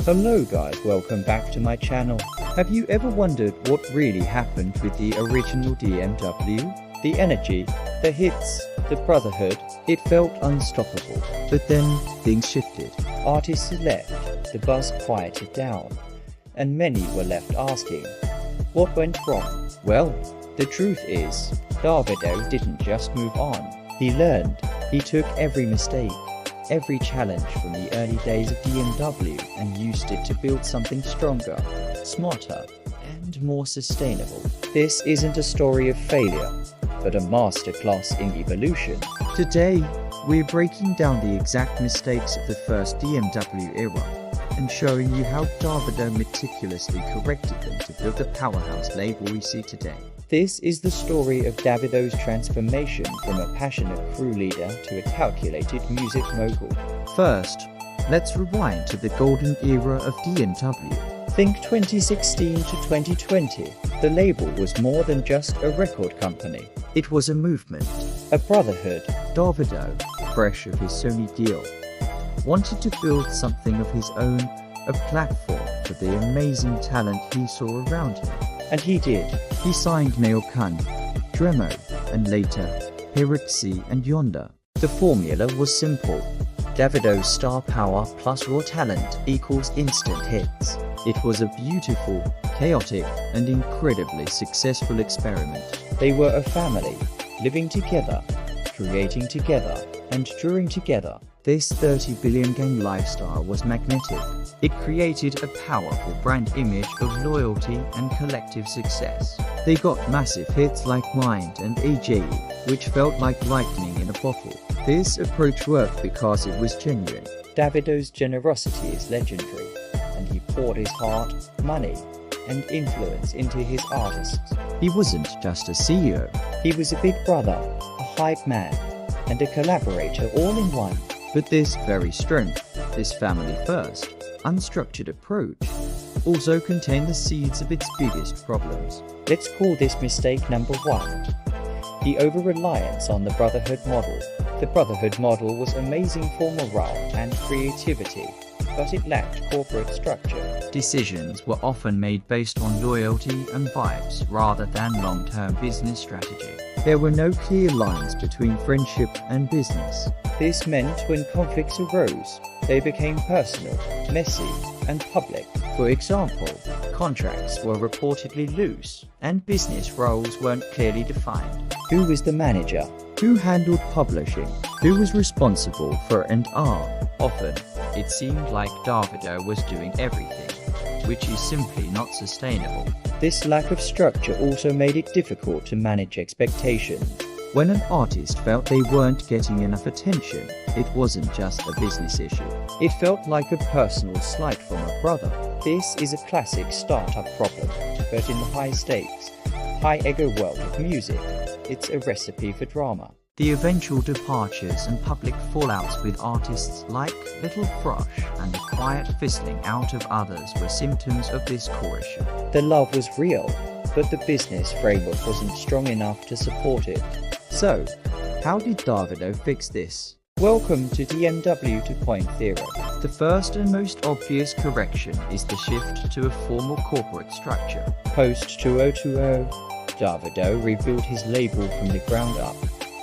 Hello guys, welcome back to my channel. Have you ever wondered what really happened with the original DMW? The energy, the hits, the brotherhood, it felt unstoppable. But then things shifted. Artists left, the buzz quieted down, and many were left asking, what went wrong? Well, the truth is, Davido didn't just move on. He learned. He took every mistake, every challenge from the early days of DMW and used it to build something stronger, smarter, and more sustainable. This isn't a story of failure, but a masterclass in evolution. Today, we're breaking down the exact mistakes of the first DMW era and showing you how Davido meticulously corrected them to build the powerhouse label we see today. This is the story of Davido's transformation from a passionate crew leader to a calculated music mogul. First, let's rewind to the golden era of DMW. Think 2016 to 2020. The label was more than just a record company. It was a movement, a brotherhood. Davido, fresh of his Sony deal, wanted to build something of his own, a platform for the amazing talent he saw around him. And he did. He signed Nail Kun, Dremo, and later, Hiroxi and Yonder. The formula was simple. Davido's star power plus raw talent equals instant hits. It was a beautiful, chaotic, and incredibly successful experiment. They were a family, living together, creating together, and touring together. This 30 billion gang lifestyle was magnetic. It created a powerful brand image of loyalty and collective success. They got massive hits like Mind and AJ, which felt like lightning in a bottle. This approach worked because it was genuine. Davido's generosity is legendary, and he poured his heart, money, and influence into his artists. He wasn't just a CEO. He was a big brother, a hype man, and a collaborator all in one. But this very strength, this family-first, unstructured approach, also contained the seeds of its biggest problems. Let's call this mistake number 1. The over-reliance on the brotherhood model. The brotherhood model was amazing for morale and creativity, but it lacked corporate structure. Decisions were often made based on loyalty and vibes rather than long-term business strategy. There were no clear lines between friendship and business. This meant when conflicts arose, they became personal, messy, and public. For example, contracts were reportedly loose, and business roles weren't clearly defined. Who was the manager? Who handled publishing? Who was responsible for R&R? Often, it seemed like Davido was doing everything, which is simply not sustainable. This lack of structure also made it difficult to manage expectations. When an artist felt they weren't getting enough attention, it wasn't just a business issue. It felt like a personal slight from a brother. This is a classic startup problem, but in the high-stakes, high-ego world of music, it's a recipe for drama. The eventual departures and public fallouts with artists like Little Frosh and the quiet fizzling out of others were symptoms of this core issue. The love was real, but the business framework wasn't strong enough to support it. So, how did Davido fix this? Welcome to DMW 2.0. The first and most obvious correction is the shift to a formal corporate structure. Post-2020, Davido rebuilt his label from the ground up.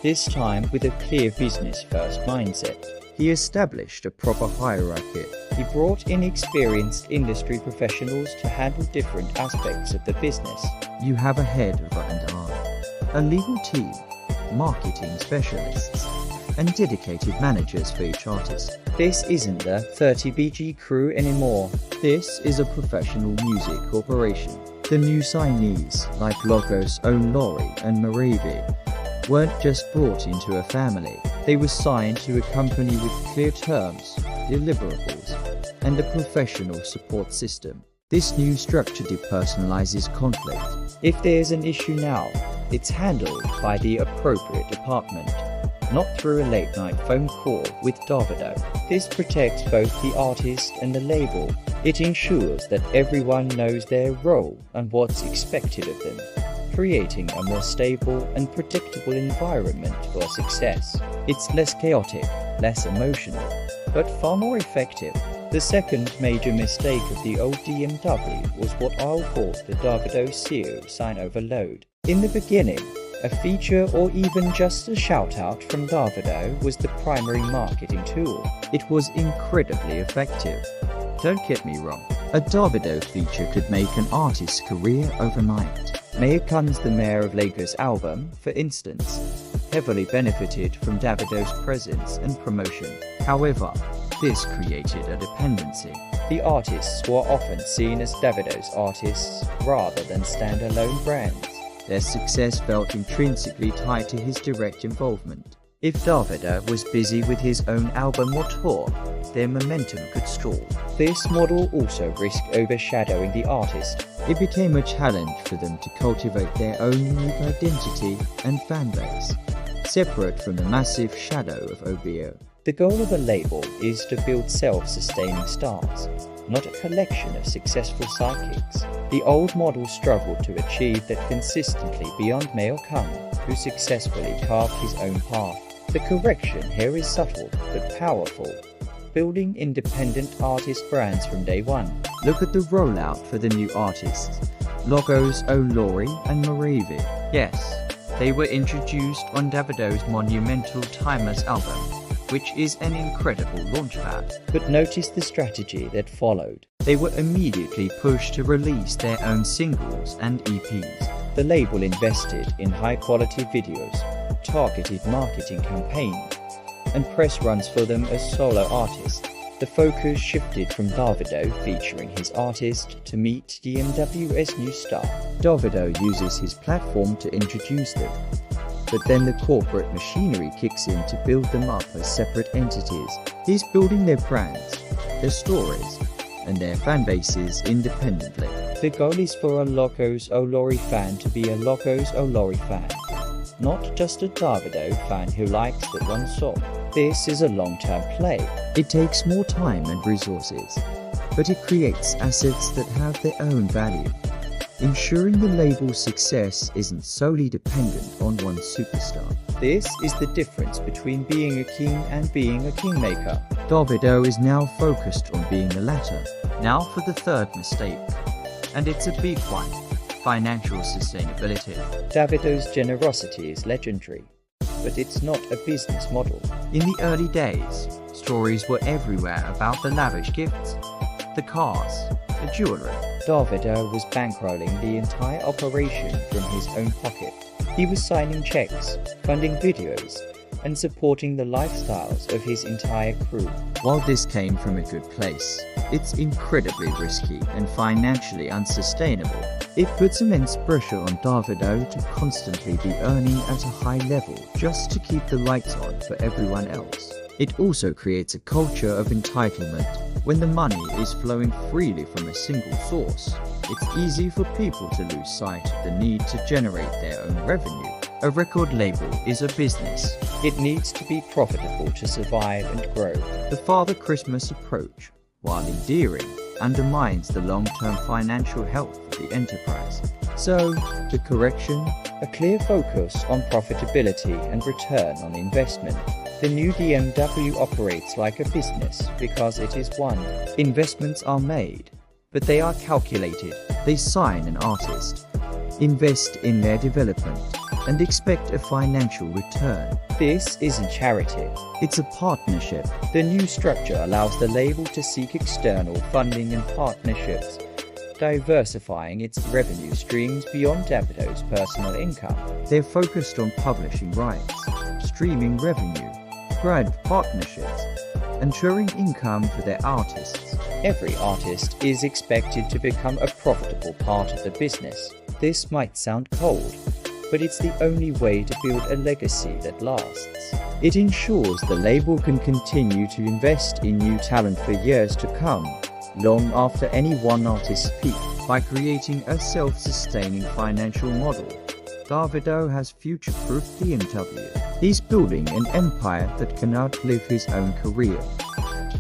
This time with a clear business-first mindset. He established a proper hierarchy. He brought in experienced industry professionals to handle different aspects of the business. You have a head of R&R, a legal team, marketing specialists, and dedicated managers for each artist. This isn't the 30BG crew anymore. This is a professional music corporation. The new signees, like Logos' own Laurie and Maravi, weren't just brought into a family. They were signed to a company with clear terms, deliverables, and a professional support system. This new structure depersonalizes conflict. If there's an issue now, it's handled by the appropriate department, not through a late-night phone call with Davido. This protects both the artist and the label. It ensures that everyone knows their role and what's expected of them, creating a more stable and predictable environment for success. It's less chaotic, less emotional, but far more effective. The second major mistake of the old DMW was what I'll call the Davido CEO sign overload. In the beginning, a feature or even just a shout-out from Davido was the primary marketing tool. It was incredibly effective. Don't get me wrong, a Davido feature could make an artist's career overnight. Mayor Khan's The Mayor of Lagos album, for instance, heavily benefited from Davido's presence and promotion. However, this created a dependency. The artists were often seen as Davido's artists rather than standalone brands. Their success felt intrinsically tied to his direct involvement. If Davido was busy with his own album or tour, their momentum could stall. This model also risked overshadowing the artist. It became a challenge for them to cultivate their own unique identity and fanbase, separate from the massive shadow of OBO. The goal of a label is to build self-sustaining stars, not a collection of successful sidekicks. The old model struggled to achieve that consistently beyond Mayor Khan, who successfully carved his own path. The correction here is subtle but powerful, building independent artist brands from day one. Look at the rollout for the new artists, Logos Olori and Moravi. Yes, they were introduced on Davido's monumental Timeless album, which is an incredible launchpad. But notice the strategy that followed. They were immediately pushed to release their own singles and EPs. The label invested in high-quality videos, targeted marketing campaigns, and press runs for them as solo artists. The focus shifted from Davido featuring his artist to meet DMW as new star. Davido uses his platform to introduce them, but then the corporate machinery kicks in to build them up as separate entities. He's building their brands, their stories, and their fan bases independently. The goal is for a Logos Olori fan to be a Logos Olori fan, not just a Davido fan who likes that one song. This is a long-term play. It takes more time and resources, but it creates assets that have their own value, ensuring the label's success isn't solely dependent on one superstar. This is the difference between being a king and being a kingmaker. Davido is now focused on being the latter. Now for the third mistake, and it's a big one: financial sustainability. Davido's generosity is legendary, but it's not a business model. In the early days, stories were everywhere about the lavish gifts, the cars, the jewelry. Davido was bankrolling the entire operation from his own pocket. He was signing checks, funding videos, and supporting the lifestyles of his entire crew. While this came from a good place, it's incredibly risky and financially unsustainable. It puts immense pressure on Davido to constantly be earning at a high level just to keep the lights on for everyone else. It also creates a culture of entitlement. When the money is flowing freely from a single source, it's easy for people to lose sight of the need to generate their own revenue. A record label is a business. It needs to be profitable to survive and grow. The Father Christmas approach, while endearing, undermines the long-term financial health of the enterprise. So, the correction? A clear focus on profitability and return on investment. The new DMW operates like a business because it is one. Investments are made, but they are calculated. They sign an artist, invest in their development, and expect a financial return. This isn't charity, it's a partnership. The new structure allows the label to seek external funding and partnerships, diversifying its revenue streams beyond Davido's personal income. They're focused on publishing rights, streaming revenue, brand partnerships, ensuring income for their artists. Every artist is expected to become a profitable part of the business. This might sound cold, but it's the only way to build a legacy that lasts. It ensures the label can continue to invest in new talent for years to come, long after any one artist's peak. By creating a self-sustaining financial model, Davido has future-proofed DMW. He's building an empire that can outlive his own career.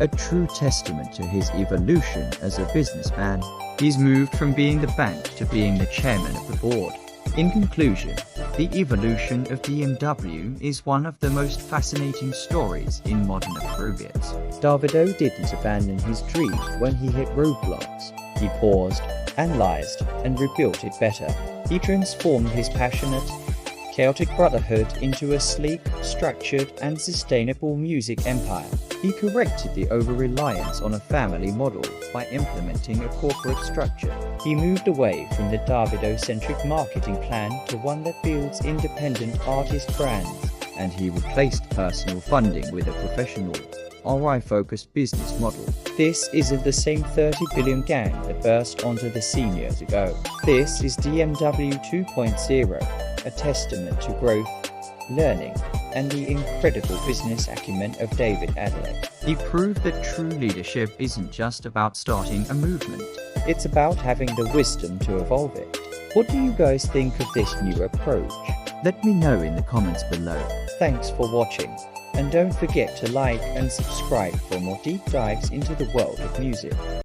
A true testament to his evolution as a businessman. He's moved from being the bank to being the chairman of the board. In conclusion, the evolution of BMW is one of the most fascinating stories in modern Afrobeats. Davido didn't abandon his dreams when he hit roadblocks. He paused, analyzed, and rebuilt it better. He transformed his passionate, chaotic brotherhood into a sleek, structured, and sustainable music empire. He corrected the over-reliance on a family model by implementing a corporate structure. He moved away from the Davido-centric marketing plan to one that builds independent artist brands, and he replaced personal funding with a professional, ROI-focused business model. This isn't the same 30 billion gang that burst onto the scene years ago. This is DMW 2.0, a testament to growth, learning, and the incredible business acumen of David Adelaide. He proved that true leadership isn't just about starting a movement, it's about having the wisdom to evolve it. What do you guys think of this new approach? Let me know in the comments below. Thanks for watching, and don't forget to like and subscribe for more deep dives into the world of music.